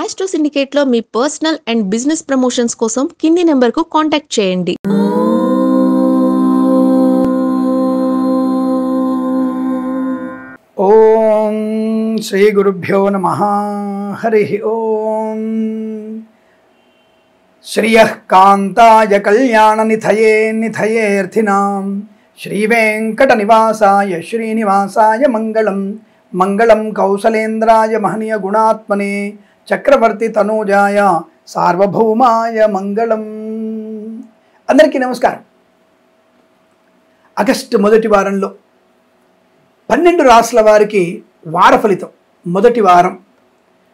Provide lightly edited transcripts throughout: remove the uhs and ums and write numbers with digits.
Astro సిండికేట్లో మీ personal and business promotions కోసం కింది నెంబర్కు కాంటాక్ట్ చేయండి. ఓం శ్రీ గురుభ్యో నమః. హరి ఓం. శ్రియః కాంతాయ కళ్యాణ నిధయే నిధయేర్థినాం శ్రీ వెంకట నివాసాయ శ్రీనివాసాయ మంగళం. మంగళం కౌసలేంద్రాయ మహనీయ గుణాత్మనే చక్రవర్తి తనూజాయ సార్వభౌమాయ మంగళం. అందరికీ నమస్కారం. ఆగస్టు మొదటి వారంలో 12 రాశుల వారికి వార ఫలితం మొదటి వారం.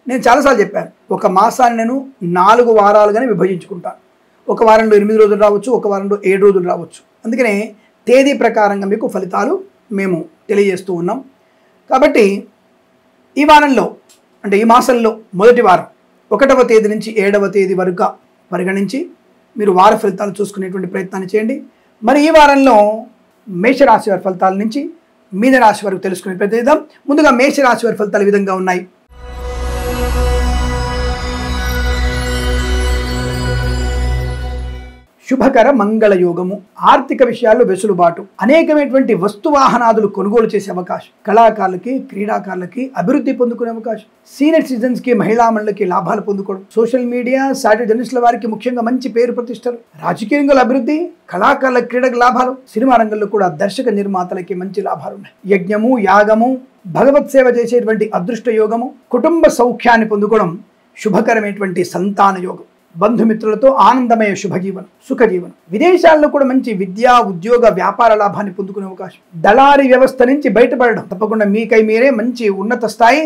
నేను చాలాసార్లు చెప్పాను, ఒక మాసాన్ని నేను 4 వారాలుగానే విభజించుకుంటాను. ఒక వారంలో 8 రోజులు రావచ్చు, ఒక వారంలో 7 రోజులు రావచ్చు. అందుకనే తేదీ ప్రకారంగా మీకు ఫలితాలు మేము తెలియజేస్తూ ఉన్నాం. కాబట్టి ఈ వారంలో అంటే ఈ మాసంలో మొదటి వారం 1వ తేదీ నుంచి 7వ తేదీ వరకు పరిగణించి మీరు వార ఫలితాలు చూసుకునేటువంటి ప్రయత్నాన్ని చేయండి. మరి ఈ వారంలో మేషరాశి వారి ఫలితాల నుంచి మీన రాశి వరకు తెలుసుకునే ప్రయత్నిద్దాం. ముందుగా మేషరాశి వారి ఫలితాలు ఈ విధంగా ఉన్నాయి. శుభకర మంగళ యోగము, ఆర్థిక విషయాల్లో వెసులుబాటు, అనేకమైనటువంటి వస్తువాహనాదులు కొనుగోలు చేసే అవకాశం, కళాకారులకి క్రీడాకారులకి అభివృద్ధి పొందుకునే అవకాశం, సీనియర్ సిటిజన్స్కి మహిళామణులకి లాభాలు పొందుకోవడం, సోషల్ మీడియా సాటిలైట్ జర్నలిస్టుల వారికి ముఖ్యంగా మంచి పేరు ప్రతిష్టలు, రాజకీయ రంగంలో అభివృద్ధి, కళాకారుల క్రీడకు లాభాలు, సినిమా రంగంలో కూడా దర్శక నిర్మాతలకి మంచి లాభాలు ఉన్నాయి. యజ్ఞము యాగము భగవత్ సేవ చేసేటువంటి అదృష్ట యోగము, కుటుంబ సౌఖ్యాన్ని పొందుకోవడం, శుభకరమైనటువంటి సంతాన యోగం, బంధుమిత్రులతో ఆనందమయ శుభజీవనం సుఖజీవనం, విదేశాల్లో కూడా మంచి విద్యా ఉద్యోగ వ్యాపార లాభాన్ని పొందుకునే అవకాశం, దళారీ వ్యవస్థ నుంచి బయటపడడం, తప్పకుండా మీకై మీరే మంచి ఉన్నత స్థాయి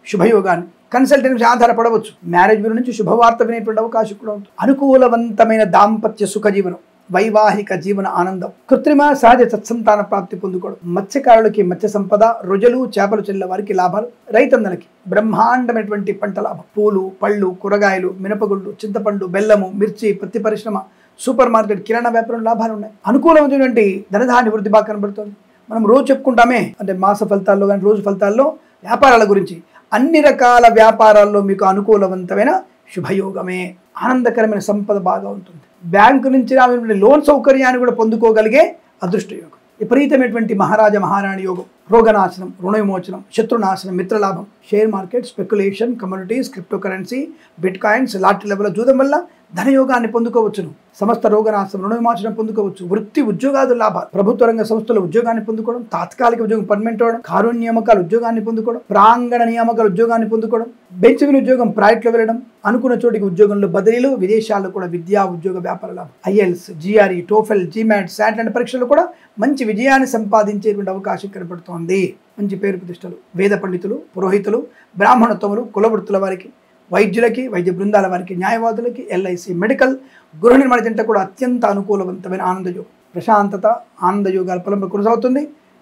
శుభయోగాన్ని, కన్సల్టెన్సీ ఆధారపడవచ్చు, మ్యారేజ్ బ్యూరో నుంచి శుభవార్త వినేటువంటి అవకాశం కూడా ఉంటుంది, అనుకూలవంతమైన దాంపత్య సుఖజీవనం, వైవాహిక జీవన ఆనందం, కృత్రిమ సహజ సత్సంతాన ప్రాప్తి పొందుకోవడం, మత్స్యకారులకి మత్స్య సంపద, రొజలు చేపలు చెల్లె వారికి లాభాలు, రైతన్నలకి బ్రహ్మాండమైనటువంటి పంట లాభం, పూలు పళ్ళు కూరగాయలు మినపగుళ్ళు చింతపండు బెల్లము మిర్చి పత్తి పరిశ్రమ సూపర్ మార్కెట్ కిరాణా వ్యాపారం లాభాలు ఉన్నాయి. అనుకూలమైనటువంటి ధనధాన్య వృద్ధి బాగా కనబడుతుంది. మనం రోజు చెప్పుకుంటామే, అంటే మాస ఫలితాల్లో కానీ రోజు ఫలితాల్లో వ్యాపారాల గురించి, అన్ని రకాల వ్యాపారాల్లో మీకు అనుకూలవంతమైన శుభయోగమే, ఆనందకరమైన సంపద బాగా ఉంటుంది. బ్యాంకు నుంచి రావాల్సిన లోన్ సౌకర్యాన్ని కూడా పొందుకోగలిగే అదృష్ట యోగం, విపరీతమైనటువంటి మహారాజ మహారాణి యోగం, రోగనాశనం రుణ విమోచనం శత్రునాశనం మిత్రలాభం, share market speculation commodities cryptocurrency bitcoins lottery level జూదం వల్ల ధనయోగాన్ని పొందుకోవచ్చును, సమస్త రోగనాశనం రుణ విమోచనం పొందుకోవచ్చు, వృత్తి ఉద్యోగాదుల లాభాలు, ప్రభుత్వ రంగ సంస్థల ఉద్యోగాన్ని పొందుకోవడం, తాత్కాలిక ఉద్యోగం పర్మనెంట్ అవడం, కారుణ్య నియామకాల ఉద్యోగాన్ని పొందుకోవడం, ప్రాంగణ నియామకాల ఉద్యోగాన్ని పొందుకోవడం, బెంచ్ విని ఉద్యోగం ప్రైవేట్లో వెళ్ళడం, అనుకున్న చోటికి ఉద్యోగంలో బదిలీలు, విదేశాల్లో కూడా విద్యా ఉద్యోగ వ్యాపార లాభం, IELTS GRE TOEFL GMAT SAT లాంటి పరీక్షలు కూడా మంచి విజయాన్ని సంపాదించేటువంటి అవకాశం కనబడుతోంది. మంచి పేరు ప్రతిష్టలు, వేద పండితులు పురోహితులు బ్రాహ్మణోత్తములు కులవృత్తుల వారికి, వైద్యులకి వైద్య బృందాల వారికి, న్యాయవాదులకి ఎల్ఐసి మెడికల్ గృహ నిర్మాణ జంట కూడా అత్యంత అనుకూలవంతమైన ఆనందయోగం, ప్రశాంతత ఆనందయోగాల ఫలం కొనసాగుతుంది.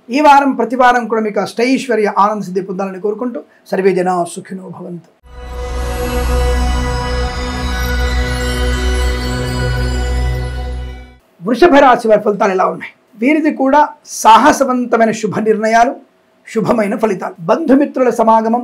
ఈ వారం ప్రతి వారం కూడా మీకు అష్టైశ్వర్య ఆనంద సిద్ధి పొందాలని కోరుకుంటూ సర్వే జనా సుఖినో భవంతు. వృషభ రాశి వారి ఫలితాలు ఎలా ఉన్నాయి? వీరిది కూడా సాహసవంతమైన శుభ నిర్ణయాలు, శుభమైన ఫలితాలు, బంధుమిత్రుల సమాగమం,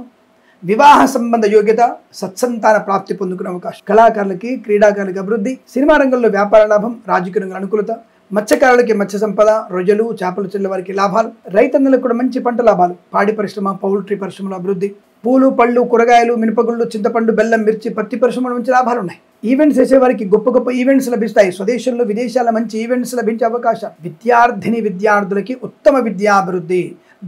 వివాహ సంబంధ యోగ్యత, సత్సంతాన ప్రాప్తి పొందుకునే అవకాశం, కళాకారులకి క్రీడాకారులకి అభివృద్ధి, సినిమా రంగంలో వ్యాపార లాభం, రాజకీయ రంగంలో అనుకూలత, మత్స్యకారులకి మత్స్య సంపద, రొజలు చేపలు చెల్లె వారికి లాభాలు, రైతన్నలకు కూడా మంచి పంట లాభాలు, పాడి పరిశ్రమ పౌల్ట్రీ పరిశ్రమలో అభివృద్ధి, పూలు పళ్ళు కూరగాయలు మినపగుళ్ళు చింతపండు బెల్లం మిర్చి పత్తి పరిశ్రమలో మంచి లాభాలు ఉన్నాయి. ఈవెంట్స్ చేసేవారికి గొప్ప గొప్ప ఈవెంట్స్ లభిస్తాయి. స్వదేశంలో విదేశాల మంచి ఈవెంట్స్ లభించే అవకాశం, విద్యార్థులకి ఉత్తమ విద్యాభివృద్ధి,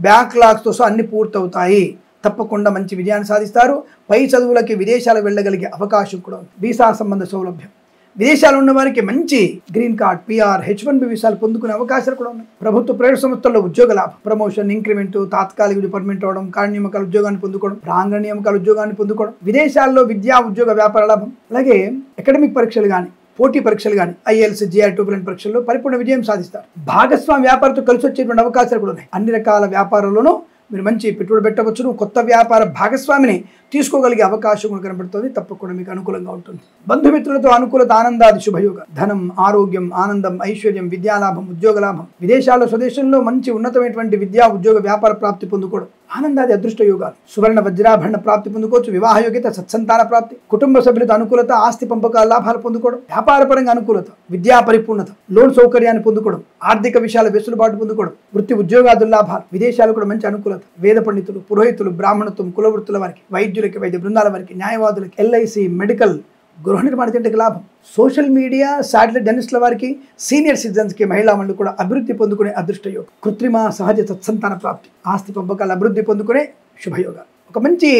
బ్యాక్లాగ్స్తో అన్ని పూర్తవుతాయి. తప్పకుండా మంచి విజయాన్ని సాధిస్తారు. పై చదువులకి విదేశాలకు వెళ్ళగలిగే అవకాశం కూడా ఉంది. వీసా సంబంధ సౌలభ్యం, విదేశాలు ఉన్న వారికి మంచి గ్రీన్ కార్డ్ పిఆర్ H1B వీసాలు పొందుకునే అవకాశాలు కూడా ఉన్నాయి. ప్రభుత్వ ప్రైవేట్ సంస్థల్లో ఉద్యోగ లాభం, ప్రమోషన్ ఇంక్రిమెంట్, తాత్కాలిక పర్మనెంట్ అవడం, కారుణ్య నియామకాల ఉద్యోగాన్ని పొందుకోవడం, ప్రాంగణ నియామకాల ఉద్యోగాన్ని పొందుకోవడం, విదేశాల్లో విద్యా ఉద్యోగ వ్యాపార లాభం, అలాగే అకాడమిక్ పరీక్షలు కానీ పోటీ పరీక్షలు కానీ ఐఎల్స్ జిఆర్ టోఫెల్ పరీక్షల్లో పరిపూర్ణ విజయం సాధిస్తారు. భాగస్వామి వ్యాపారంతో కలిసి వచ్చేటువంటి అవకాశాలు కూడా ఉన్నాయి. అన్ని రకాల వ్యాపారాల్లోనూ మీరు మంచి పెట్టుబడి పెట్టవచ్చును. కొత్త వ్యాపార భాగస్వామిని తీసుకోగలిగే అవకాశం కూడా కనబడుతుంది. తప్పకుండా మీకు అనుకూలంగా ఉంటుంది. బంధుమిత్రులతో అనుకూలత ఆనందాది శుభయోగ, ధనం ఆరోగ్యం ఆనందం ఐశ్వర్యం విద్యాలాభం ఉద్యోగ లాభం, విదేశాల్లో స్వదేశంలో మంచి ఉన్నతమైనటువంటి విద్యా ఉద్యోగ వ్యాపార ప్రాప్తి పొందుకోవడం, ఆనందాది అదృష్ట యోగాలు, సువర్ణ వజ్రాభరణ ప్రాప్తి పొందుకోవచ్చు, వివాహ యోగ్యత, సత్సంతాన ప్రాప్తి, కుటుంబ సభ్యులతో అనుకూలత, ఆస్తి పంపకాల లాభాలు పొందుకోవడం, వ్యాపారపరంగా అనుకూలత, విద్యా పరిపూర్ణత, లోన్ సౌకర్యాన్ని పొందుకోవడం, ఆర్థిక విషయాల వెసులుబాటు పొందుకోవడం, వృత్తి ఉద్యోగాదుల లాభాలు, విదేశాలు కూడా మంచి అనుకూలత, వేద పండితులు, పురోహితులు, బ్రాహ్మణత్వం, కులవృత్తుల వారికి, వైద్యులకి, వైద్య బృందాల వారికి, న్యాయవాదులకి, ఎల్ఐసి, మెడికల్, గృహ నిర్మాణ జంటకి లాభం, సోషల్ మీడియా, శాటిలైట్ జర్నలిస్టుల వారికి, సీనియర్ సిటిజన్స్కి, మహిళా మండలి కూడా అభివృద్ధి పొందుకునే అదృష్ట యోగం, కృత్రిమ సహజ సత్సంతాన ప్రాప్తి, ఆస్తి పంపకాలు అభివృద్ధి పొందుకునే శుభయోగాలు. ఒక మంచి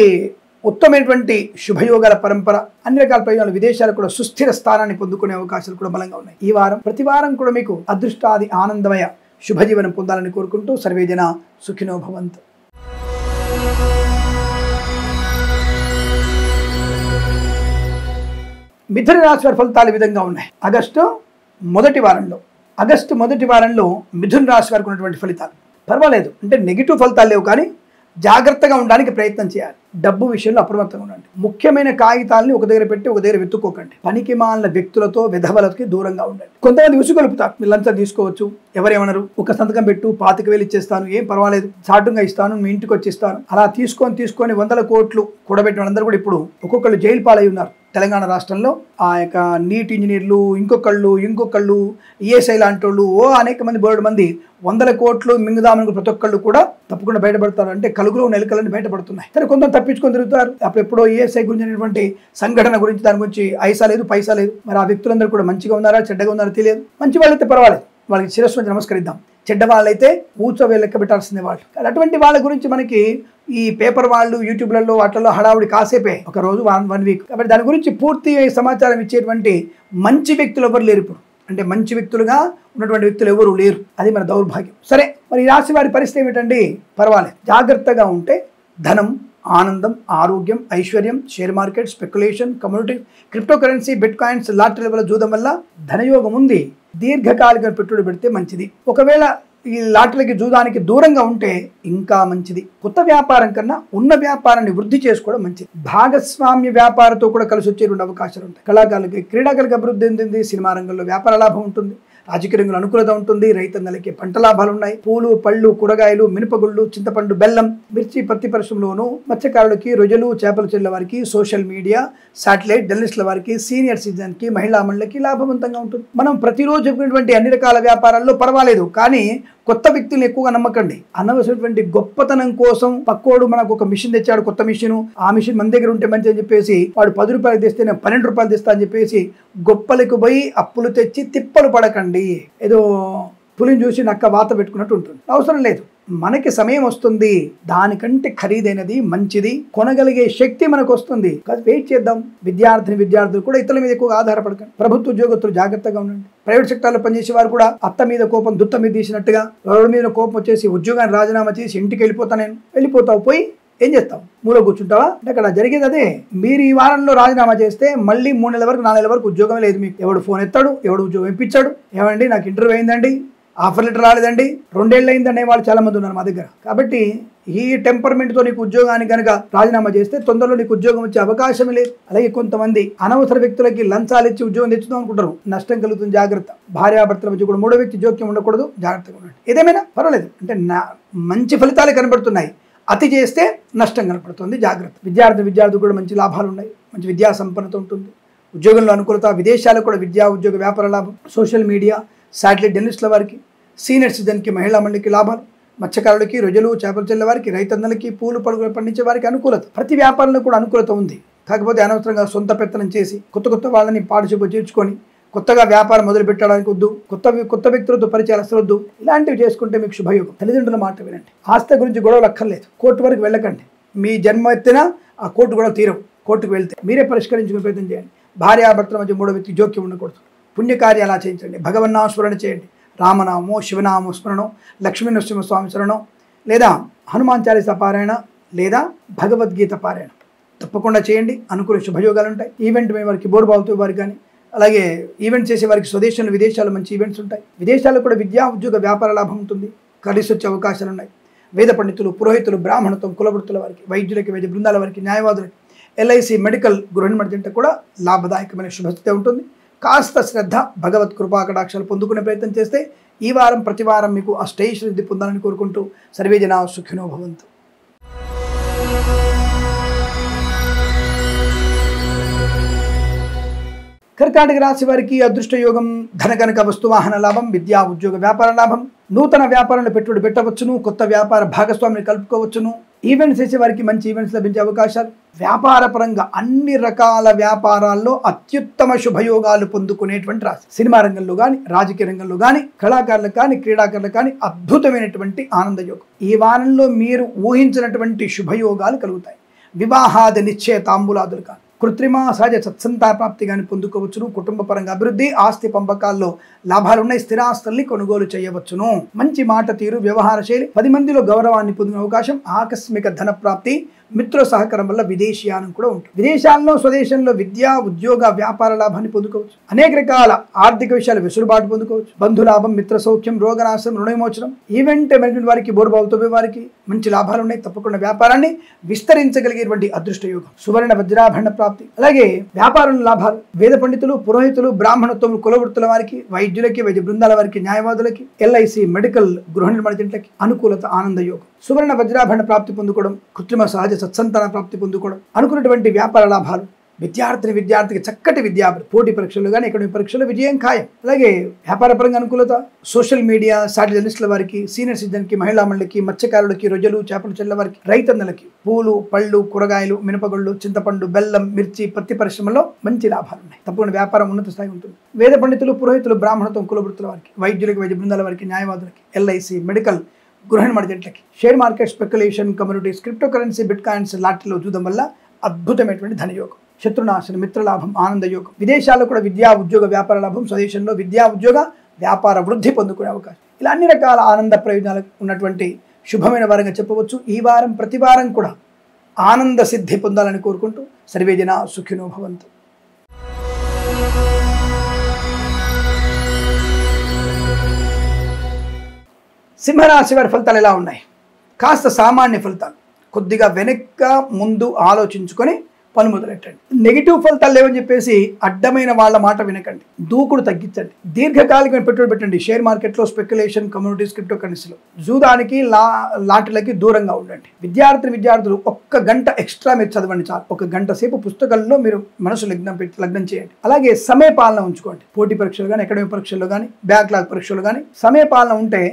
ఉత్తమమైనటువంటి శుభయోగాల పరంపర, అన్ని రకాల ప్రయోజనాలు, విదేశాలు కూడా సుస్థిర స్థానాన్ని పొందుకునే అవకాశాలు కూడా బలంగా ఉన్నాయి. ఈ వారం ప్రతి వారం కూడా మీకు అదృష్టాది ఆనందమయ శుభజీవనం పొందాలని కోరుకుంటూ సర్వేజన సుఖినో భవంతు. మిథున రాశి వారి ఫలితాలు ఈ విధంగా ఉన్నాయి. ఆగస్టు మొదటి వారంలో మిథున రాశి వారికి ఉన్నటువంటి ఫలితాలు పర్వాలేదు, అంటే నెగిటివ్ ఫలితాలు లేవు, కానీ జాగ్రత్తగా ఉండడానికి ప్రయత్నం చేయాలి. డబ్బు విషయంలో అప్రమత్తంగా ఉండండి. ముఖ్యమైన కాగితాలని ఒక దగ్గర పెట్టి ఒక దగ్గర వెతుక్కోకండి. పనికి మాలిన వ్యక్తులతో విధవలకి దూరంగా ఉండండి. కొంతమంది విసుగొలుపుతారు, వీళ్ళంతా తీసుకోవచ్చు, ఎవరేమన్నారు, ఒక సంతకం పెట్టు, 25,000 ఇచ్చేస్తాను, ఏం పర్వాలేదు, చాటుగా ఇస్తాను, మీ ఇంటికి వచ్చి ఇస్తాను, అలా తీసుకొని 100 కోట్లు కూడబెట్టిన వాళ్ళందరూ కూడా ఇప్పుడు ఒక్కొక్కళ్ళు జైలు పాలై ఉన్నారు. తెలంగాణ రాష్ట్రంలో ఆ యొక్క నీట్ ఇంజనీర్లు, ఇంకొకళ్ళు ఈఎస్ఐ లాంటి వాళ్ళు, అనేక మంది, 3 మంది 100 కోట్లు మింగుదామని ప్రతి ఒక్కళ్ళు కూడా తప్పకుండా బయటపడతారు. అంటే కలుగులో నెలకలని బయటపడుతున్నాయి. సరే, కొంత తప్పించుకొని తిరుగుతారు. అప్పుడెప్పుడో ఈఎస్ఐ గురించినటువంటి సంఘటన గురించి, దాని గురించి ఐసా లేదు, పైసా లేదు. మరి ఆ వ్యక్తులందరూ కూడా మంచిగా ఉన్నారా, చెడ్డగా ఉన్నారా తెలియదు. మంచి వాళ్ళైతే పర్వాలేదు, వాళ్ళకి శిరస్సు నుంచి నమస్కరిద్దాం. చెడ్డ వాళ్ళైతే ఊచవే లెక్క పెట్టాల్సిందే వాళ్ళు. అటువంటి వాళ్ళ గురించి మనకి ఈ పేపర్ వాళ్ళు, యూట్యూబ్లలో వాటిల్లో హడావుడి కాసేపే, ఒక రోజు 1 వీక్. కాబట్టి దాని గురించి పూర్తి సమాచారం ఇచ్చేటువంటి మంచి వ్యక్తులు ఎవరు లేరు ఇప్పుడు. అంటే మంచి వ్యక్తులుగా ఉన్నటువంటి వ్యక్తులు ఎవరు లేరు. అది మన దౌర్భాగ్యం. సరే, మరి ఈ రాశి వారి పరిస్థితి ఏమిటండి? పర్వాలేదు, జాగ్రత్తగా ఉంటే ధనం, ఆనందం, ఆరోగ్యం, ఐశ్వర్యం, share market, speculation, community, crypto currency, bitcoins, lottery వల్ల జూదం వల్ల ధనయోగం ఉంది. దీర్ఘకాలిక పెట్టుబడి పెడితే మంచిది. ఒకవేళ ఈ లాటరీకి, జూదానికి దూరంగా ఉంటే ఇంకా మంచిది. కొత్త వ్యాపారం కన్నా ఉన్న వ్యాపారాన్ని వృద్ధి చేసుకోవడం మంచిది. భాగస్వామ్య వ్యాపారంతో కూడా కలిసి వచ్చేటువంటి అవకాశాలు ఉంటాయి. కళాకారులకి, క్రీడాకారులకు అభివృద్ధి ఉంటుంది. సినిమా రంగంలో వ్యాపార లాభం ఉంటుంది. రాజకీయ రంగంలో అనుకూలత ఉంటుంది. రైతన్నలకి పంట లాభాలు ఉన్నాయి. పూలు, పళ్ళు, కూరగాయలు, మినపగుళ్ళు, చింతపండు, బెల్లం, మిర్చి, పత్తి పరిశ్రమలోను, మత్స్యకారులకి, రొయ్యలు, చేపల చెల్ల వారికి, సోషల్ మీడియా, శాటిలైట్ జర్నలిస్టుల వారికి, సీనియర్ సిటిజన్కి, మహిళా మండలికి లాభవంతంగా ఉంటుంది. మనం ప్రతిరోజు చెప్పినటువంటి అన్ని రకాల వ్యాపారాల్లో పర్వాలేదు, కానీ కొత్త వ్యక్తులను ఎక్కువగా నమ్మకండి. అనవసరమైనటువంటి గొప్పతనం కోసం పక్కోడు మనకు ఒక మిషన్ తెచ్చాడు, కొత్త మిషన్, ఆ మిషన్ మన దగ్గర ఉంటే మంచి అని చెప్పేసి వాడు 10 రూపాయలు తెస్తే నేను 12 రూపాయలు తెస్తా అని చెప్పేసి గొప్పలకు పోయి అప్పులు తెచ్చి తిప్పలు పడకండి. ఏదో పులిని చూసి నక్క వాత పెట్టుకున్నట్టు ఉంటుంది. అవసరం లేదు. మనకి సమయం వస్తుంది, దానికంటే ఖరీదైనది, మంచిది కొనగలిగే శక్తి మనకు వస్తుంది. వెయిట్ చేద్దాం. విద్యార్థులు కూడా ఇతరుల మీద ఎక్కువగా ఆధారపడకండి. ప్రభుత్వ ఉద్యోగస్తులు జాగ్రత్తగా ఉండండి. ప్రైవేట్ సెక్టార్లో పనిచేసే వారు కూడా అత్త మీద కోపం దుత్త మీద తీసినట్టుగా ఎవరి మీద కోపం వచ్చేసి ఉద్యోగాన్ని రాజీనామా చేసి ఇంటికి వెళ్ళిపోతావు, పోయి ఏం చేస్తావు? మూల కూర్చుంటావా? అంటే అక్కడ జరిగేది అదే. మీరు ఈ వారంలో రాజీనామా చేస్తే మళ్ళీ 3 నెలల వరకు 4 నెలల వరకు ఉద్యోగం లేదు మీకు. ఎవడు ఫోన్ ఎత్తాడు, ఎవడు ఉద్యోగం ఇప్పించాడు, ఏమండి నాకు ఇంటర్వ్యూ అయిందండి, ఆఫర్ లెటర్ రాలేదండి, 2 ఏళ్ళు అయిందనే వాళ్ళు చాలా మంది ఉన్నారు మా దగ్గర. కాబట్టి ఈ టెంపర్మెంట్తో నీకు ఉద్యోగానికి కనుక రాజీనామా చేస్తే తొందరలో నీకు ఉద్యోగం వచ్చే అవకాశం లేదు. అలాగే కొంతమంది అనవసర వ్యక్తులకి లంచాలు ఇచ్చి ఉద్యోగం తెచ్చుదాం అనుకుంటారు, నష్టం కలుగుతుంది. జాగ్రత్త. భార్యాభర్తల మధ్య కూడా 3వ వ్యక్తి జోక్యం ఉండకూడదు. జాగ్రత్తగా ఉండండి. ఏదేమైనా పర్వాలేదు, అంటే మంచి ఫలితాలు కనబడుతున్నాయి. అతి చేస్తే నష్టం కనపడుతుంది. జాగ్రత్త. విద్యార్థులు కూడా మంచి లాభాలు ఉన్నాయి. మంచి విద్యా సంపన్నత ఉంటుంది. ఉద్యోగంలో అనుకూలత, విదేశాలకు కూడా విద్యా, ఉద్యోగ, వ్యాపార లాభం, సోషల్ మీడియా, శాటిలైట్ జర్నలిస్టుల వారికి, సీనియర్ సిటిజన్కి, మహిళా మండలికి లాభాలు, మత్స్యకారులకి, రొయ్యలు, చేపల చెల్ల వారికి, రైతన్నలకి, పూలు, పరుగులు పండించే వారికి అనుకూలత. ప్రతి వ్యాపారంలో కూడా అనుకూలత ఉంది. కాకపోతే అనవసరంగా సొంత పెత్తనం చేసి కొత్త వాళ్ళని పాడుచేపు చేర్చుకొని కొత్తగా వ్యాపారం మొదలు పెట్టడానికి వద్దు. కొత్త వ్యక్తులతో పరిచయాలు అసలు వద్దు. ఇలాంటివి చేసుకుంటే మీకు శుభయోగం. తల్లిదండ్రుల మాట వినండి. ఆస్తి గురించి గొడవలు అక్కర్లేదు. కోర్టు వరకు వెళ్ళకండి. మీ జన్మ ఎత్తినా ఆ కోర్టు గొడవ తీరవు. కోర్టుకు వెళ్తే మీరే పరిష్కరించుకునే ప్రయత్నం చేయండి. భార్యాభర్తల మధ్య 3వ వ్యక్తి జోక్యం ఉండకూడదు. పుణ్యకార్యాలు అలా చేయించండి. భగవన్నామస్మరణ చేయండి. రామనామో, శివనామో స్మరణం, లక్ష్మీనరసింహస్వామి శరణం, లేదా హనుమాన్ చాలీసా పారాయణ, లేదా భగవద్గీత పారాయణ తప్పకుండా చేయండి. అనుకూల శుభయోగాలు ఉంటాయి. ఈవెంట్ మేము వారికి బోర్బావుతో వారికి కానీ, అలాగే ఈవెంట్ చేసే వారికి స్వదేశంలో, విదేశాల్లో మంచి ఈవెంట్స్ ఉంటాయి. విదేశాల్లో కూడా విద్యా, ఉద్యోగ, వ్యాపార లాభం ఉంటుంది. కలిసి వచ్చే అవకాశాలు ఉన్నాయి. వేద పండితులు, పురోహితులు, బ్రాహ్మణత్వం, కులవృత్తుల వారికి, వైద్యులకి, వైద్య బృందాల వారికి, న్యాయవాదులకి, ఎల్ఐసి, మెడికల్, గృహ నిర్మాణ జంట కూడా లాభదాయకమైన శుభస్థితి ఉంటుంది. కాస్త శ్రద్ధ, భగవత్ కృపా కటాక్షాలు పొందుకునే ప్రయత్నం చేస్తే ఈ వారం ప్రతి వారం మీకు అష్టైశ్వర్య పొందాలని కోరుకుంటూ సర్వేజన సుఖినో భవంతు. కర్కాటక రాశి వారికి అదృష్ట యోగం ధనకనక వస్తువాహన లాభం, విద్యా ఉద్యోగ వ్యాపార లాభం, నూతన వ్యాపారంలో పెట్టుబడి పెట్టవచ్చును, కొత్త వ్యాపార భాగస్వామిని కలుపుకోవచ్చును, ఈవెంట్స్ చేసే వారికి మంచి ఈవెంట్స్ లభించే అవకాశాలు, వ్యాపార పరంగా అన్ని రకాల వ్యాపారాల్లో అత్యుత్తమ శుభయోగాలు పొందుకునేటువంటి రాశి. సినిమా రంగంలో కానీ, రాజకీయ రంగంలో కానీ, కళాకారులకు కానీ, క్రీడాకారులకు కానీ అద్భుతమైనటువంటి ఆనందయోగం. ఈ వారంలో మీరు ఊహించినటువంటి శుభయోగాలు కలుగుతాయి. వివాహాది నిశ్చయ తాంబూలాదులు కానీ, కృత్రిమ సహజ సత్సంతాన ప్రాప్తి కానీ పొందుకోవచ్చును. కుటుంబ పరంగా అభివృద్ధి, ఆస్తి పంపకాల్లో లాభాలున్నాయి. స్థిరాస్తుల్ని కొనుగోలు చేయవచ్చును. మంచి మాట తీరు, వ్యవహార శైలి, 10 మందిలో గౌరవాన్ని పొందిన అవకాశం, ఆకస్మిక ధన ప్రాప్తి, మిత్రుల సహకారం వల్ల విదేశీయానం కూడా ఉంటుంది. విదేశాల్లో స్వదేశంలో విద్యా ఉద్యోగ వ్యాపార లాభాన్ని పొందుకోవచ్చు. అనేక రకాల ఆర్థిక విషయాలు వెసులుబాటు పొందుకోవచ్చు. బంధులాభం, మిత్ర సౌఖ్యం, రోగనాశనం, రుణ విమోచనం, ఈవెంట్ మేనేజ్మెంట్ వారికి, బోర్బావుతో వారికి మంచి లాభాలు ఉన్నాయి. తప్పకుండా వ్యాపారాన్ని విస్తరించగలిగేటువంటి అదృష్ట యోగం. సువర్ణ వజ్రాభరణ ప్రాప్తి, అలాగే వ్యాపారంలో లాభాలు. వేద పండితులు, పురోహితులు, బ్రాహ్మణత్వం, కులవృత్తుల వారికి, వైద్యులకి, వైద్య బృందాల వారికి, న్యాయవాదులకి, LIC, మెడికల్, గృహ నిర్మాణ జంటలకి అనుకూలత, ఆనంద యోగం. సువర్ణ వజ్రాభరణ ప్రాప్తి పొందుకోవడం, కృత్రిమ సహజ సత్సంతాన ప్రాప్తి పొందుకోవడం, అనుకున్నటువంటి వ్యాపార లాభాలు, విద్యార్థికి చక్కటి విద్యాభివృద్ధి, పోటీ పరీక్షలు కానీ, ఎకడమిక్ పరీక్షలు విజయం ఖాయం. అలాగే వ్యాపార పరంగా అనుకూలత, సోషల్ మీడియా సాటి జర్నలిస్టుల వారికి, సీనియర్ సిటిజన్కి, మహిళా మండలికి, మత్స్యకారులకి, రొయ్యలు, చేపలు చెల్ల వారికి, రైతన్నలకి, పూలు, పళ్ళు, కూరగాయలు, మినపగుళ్ళు, చింతపండు, బెల్లం, మిర్చి, పత్తి పరిశ్రమలో మంచి లాభాలు ఉన్నాయి. తప్పకుండా వ్యాపారం ఉన్నత స్థాయి ఉంటుంది. వేద పండితులు, పురోహితులు, బ్రాహ్మణత్వం, కులవృత్తుల వారికి, వైద్యులకి, వైద్య బృందాల వారికి, న్యాయవాదులకి, LIC, మెడికల్, గృహ నిర్మాణ జంటలకి, share market, speculation, communities, cryptocurrency, bitcoins, లాటరీలో చూడడం వల్ల అద్భుతమైనటువంటి ధనయోగం. శత్రునాశనం, మిత్రలాభం, ఆనందయోగం. విదేశాల్లో కూడా విద్యా ఉద్యోగ వ్యాపార లాభం, స్వదేశంలో విద్యా ఉద్యోగ వ్యాపార వృద్ధి పొందుకునే అవకాశం. ఇలా అన్ని రకాల ఆనంద ప్రయోజనాలు ఉన్నటువంటి శుభమైన వారంగా చెప్పవచ్చు. ఈ వారం ప్రతి వారం కూడా ఆనంద సిద్ధి పొందాలని కోరుకుంటూ సర్వేజన సుఖినో భవంతు. సింహరాశి వారి ఫలితాలు ఎలా ఉన్నాయి? కాస్త సామాన్య ఫలితాలు. కొద్దిగా వెనక్క ముందు ఆలోచించుకొని పని మొదలెట్టండి. నెగిటివ్ ఫలితాలు లేవని చెప్పేసి అడ్డమైన వాళ్ళ మాట వినకండి. దూకుడు తగ్గించండి. దీర్ఘకాలికమైన పెట్టుబడి పెట్టండి. షేర్ మార్కెట్లో, స్పెక్యులేషన్, కమ్యూనిటీస్, క్రిప్టో కరెన్సీలో, జూదానికి, లాటరీలకి దూరంగా ఉండండి. విద్యార్థులు 1 గంట ఎక్స్ట్రా మీరు చదవండి చాలు. 1 గంట సేపు పుస్తకాల్లో మీరు మనసు లగ్నం చేయండి. అలాగే సమయ పాలన ఉంచుకోండి. పోటీ పరీక్షలు కానీ, అకాడమిక్ పరీక్షల్లో కానీ, బ్యాక్లాగ్ పరీక్షలు కానీ సమయ పాలన ఉంటే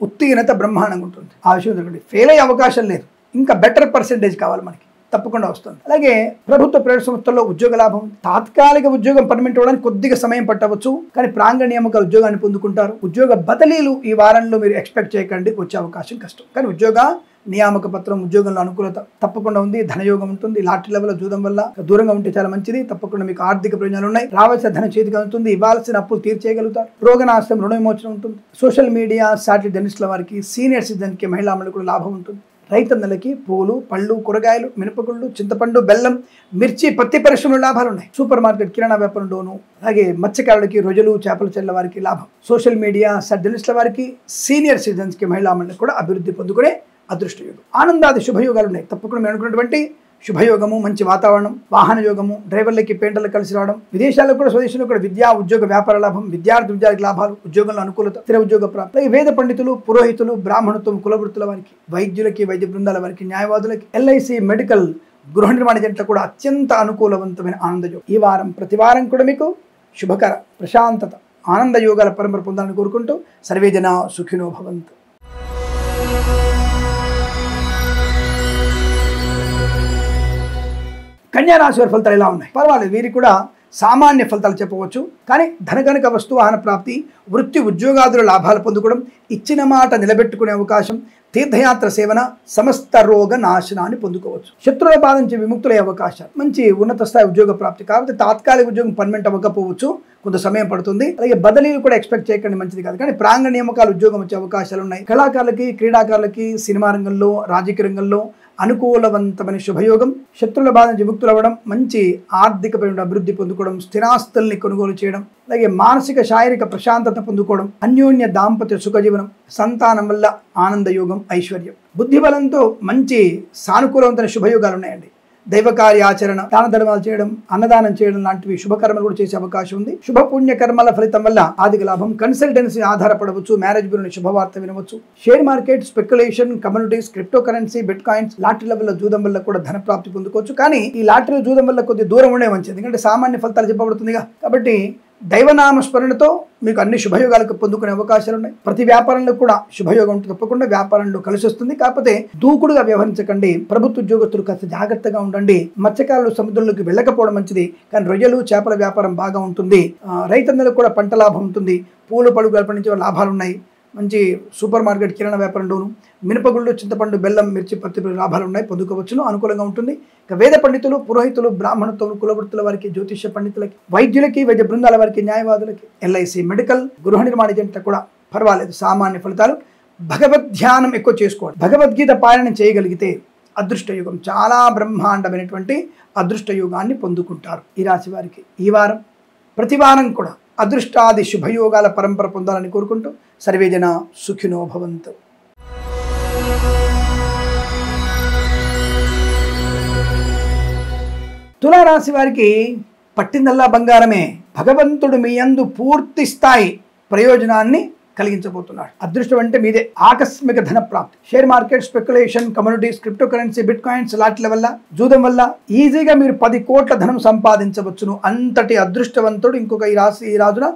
ఉత్తీర్ణత బ్రహ్మాండంగా ఉంటుంది. ఆ విషయం జరగండి. ఫెయిల్ అయ్యే అవకాశం లేదు. ఇంకా బెటర్ పర్సెంటేజ్ కావాలి మనకి, తప్పకుండా వస్తుంది. అలాగే ప్రభుత్వ ప్రైవేట్ సంస్థల్లో ఉద్యోగ లాభం. తాత్కాలిక ఉద్యోగం పర్మనెంట్ అవ్వడానికి కొద్దిగా సమయం పట్టవచ్చు, కానీ ప్రాంగణ నియామక ఉద్యోగాన్ని పొందుకుంటారు. ఉద్యోగ బదిలీలు ఈ వారంలో మీరు ఎక్స్పెక్ట్ చేయకండి, వచ్చే అవకాశం కష్టం. కానీ ఉద్యోగ నియామక పత్రం, ఉద్యోగంలో అనుకూలత తప్పకుండా ఉంది. ధనయోగం ఉంటుంది. లాటరీ లెవెల్ జూదం వల్ల దూరంగా ఉంటే చాలా మంచిది. తప్పకుండా మీకు ఆర్థిక ప్రయోజనాలు ఉన్నాయి. రావాల్సిన ధన చేతికి అందుతుంది. ఇవ్వాల్సిన అప్పులు తీర్చేయగలుగుతారు. రోగనాశనం, రుణ విమోచనం ఉంటుంది. సోషల్ మీడియా సాటి జర్నలిస్టుల వారికి, సీనియర్ సిటిజన్కి, మహిళా మండలికి కూడా లాభం ఉంటుంది. రైతన్నలకి పూలు, పళ్ళు, కూరగాయలు, మినపగుళ్ళు, చింతపండు, బెల్లం, మిర్చి, పత్తి పరిశ్రమలో లాభాలు ఉన్నాయి. సూపర్ మార్కెట్, కిరాణా వ్యాపారంలోను, అలాగే మత్స్యకారులకి, రొయ్యలు, చేపల చెల్ల వారికి లాభం. సోషల్ మీడియా జర్నలిస్టుల వారికి, సీనియర్ సిటిజన్స్కి, మహిళా మండలికి కూడా అభివృద్ధి పొందుకునే అదృష్ట యోగం. ఆనందాది శుభయోగాలు ఉన్నాయి. తప్పకుండా మేము అనుకున్నటువంటి శుభయోగము, మంచి వాతావరణం, వాహన యోగము, డ్రైవర్లకి, పెయింటర్లకు కలిసి రావడం, విదేశాల్లో కూడా స్వదేశంలో కూడా విద్యా ఉద్యోగ వ్యాపార లాభం, విద్యార్థికి లాభాలు, ఉద్యోగంలో అనుకూలత, స్థిర ఉద్యోగ ప్రాప్తి. వేద పండితులు, పురోహితులు, బ్రాహ్మణత్వం, కులవృత్తుల వారికి, వైద్యులకి, వైద్య బృందాల వారికి, న్యాయవాదులకి, LIC, మెడికల్, గృహ నిర్మాణ జంటలకు కూడా అత్యంత అనుకూలవంతమైన ఆనందయోగం. ఈ వారం ప్రతి వారం కూడా మీకు శుభకర, ప్రశాంతత, ఆనంద యోగాల పరంపర పొందాలని కోరుకుంటూ సర్వేజన సుఖినో భవంతు. కన్యా రాశి వారి ఫలితాలు ఎలా ఉన్నాయి? పర్వాలేదు, వీరికి కూడా సామాన్య ఫలితాలు చెప్పవచ్చు. కానీ ధనకనక వస్తువాహన ప్రాప్తి, వృత్తి ఉద్యోగాదుల లాభాలు పొందుకోవడం, ఇచ్చిన మాట నిలబెట్టుకునే అవకాశం, తీర్థయాత్ర సేవన, సమస్త రోగ నాశనాన్ని పొందుకోవచ్చు. శత్రువుల బాధ నుంచి విముక్తులయ్యే అవకాశాలు, మంచి ఉన్నత స్థాయి ఉద్యోగ ప్రాప్తి. కాబట్టి తాత్కాలిక ఉద్యోగం పర్మనెంట్ అవ్వకపోవచ్చు, కొంత సమయం పడుతుంది. అలాగే బదిలీలు కూడా ఎక్స్పెక్ట్ చేయకండి, మంచిది కాదు. కానీ ప్రాంగణ నియామకాలు ఉద్యోగం వచ్చే అవకాశాలు ఉన్నాయి. కళాకారులకి, క్రీడాకారులకి, సినిమా రంగంలో, రాజకీయ రంగంలో అనుకూలవంతమైన శుభయోగం. శత్రువుల బాధ నుంచి విముక్తులవ్వడం, మంచి ఆర్థికపరమైన అభివృద్ధి పొందుకోవడం, స్థిరాస్తుల్ని కొనుగోలు చేయడం, అలాగే మానసిక శారీరక ప్రశాంతత పొందుకోవడం, అన్యోన్య దాంపత్య సుఖజీవనం, సంతానం వల్ల ఆనందయోగం, ఐశ్వర్యం. బుద్ధి బలంతో మంచి సానుకూలవంతమైన శుభయోగాలు ఉన్నాయండి. దైవ కార్యాచరణ, దాన ధర్మాలు చేయడం, అన్నదానం చేయడం లాంటివి శుభకర్మలు కూడా చేసే అవకాశం ఉంది. శుభ పుణ్య కర్మల ఫలితం వల్ల ఆర్థిక లాభం, కన్సల్టెన్సీ ఆధారపడవచ్చు, మ్యారేజ్ బ్యూరోని శుభవార్త వినవచ్చు. Share market, speculation, communities, cryptocurrency, bitcoins, లాటరీల వల్ల జూదం వల్ల కూడా ధన ప్రాప్తి పొందుకోవచ్చు. కానీ ఈ లాటరీ జూదం వల్ల కొద్ది దూరం ఉండే మంచిది, ఎందుకంటే సామాన్య ఫలితాలు చెప్పబడుతుందిగా. కాబట్టి దైవనామ స్మరణతో మీకు అన్ని శుభయోగాలకు పొందుకునే అవకాశాలు ఉన్నాయి. ప్రతి వ్యాపారంలో కూడా శుభయోగం ఉంటుంది, తప్పకుండా వ్యాపారంలో కలిసి వస్తుంది. కాకపోతే దూకుడుగా వ్యవహరించకండి. ప్రభుత్వ ఉద్యోగస్తులు కాస్త జాగ్రత్తగా ఉండండి. మత్స్యకారులు సముద్రంలోకి వెళ్ళకపోవడం మంచిది. కానీ రొయ్యలు, చేపల వ్యాపారం బాగా ఉంటుంది. రైతన్నలకు కూడా పంట లాభం ఉంటుంది. పూలు పళ్ళు పండించే లాభాలు ఉన్నాయి. మంచి సూపర్ మార్కెట్, కిరాణా వ్యాపారంలోను మినపగుళ్ళు, చింతపండు, బెల్లం, మిర్చి, పత్తి లాభాలు ఉన్నాయి, పొందుకోవచ్చును, అనుకూలంగా ఉంటుంది. ఇక వేద పండితులు, పురోహితులు, బ్రాహ్మణత్వం, కులవృత్తుల వారికి, జ్యోతిష్య పండితులకి, వైద్యులకి, వైద్య బృందాల వారికి, న్యాయవాదులకి, ఎల్ఐసి, మెడికల్, గృహ నిర్మాణ ఏజెంట్లకు కూడా పర్వాలేదు, సామాన్య ఫలితాలు. భగవద్ ధ్యానం ఎక్కువ చేసుకోండి. భగవద్గీత పారాయణం చేయగలిగితే అదృష్టయుగం, చాలా బ్రహ్మాండమైనటువంటి అదృష్టయుగాన్ని పొందుకుంటారు ఈ రాశి వారికి. ఈ వారం ప్రతి వారం కూడా అదృష్టాది శుభయోగాల పరంపర పొందాలని కోరుకుంటూ సర్వేజన సుఖినో భవంతు. తులారాశి వారికి పట్టిందల్లా బంగారమే. భగవంతుడు మీ యందు పూర్తి స్థాయి ప్రయోజనాన్ని కలిగించబోతున్నాడు. అదృష్టం అంటే మీదే. ఆకస్మిక ధన ప్రాప్తి, share market, speculation, communities, cryptocurrency, bitcoins, లాటరీల వల్ల, జూదం వల్ల ఈజీగా మీరు 10 కోట్ల ధనం సంపాదించవచ్చును. అంతటి అదృష్టవంతుడు ఇంకొక ఈ రాజున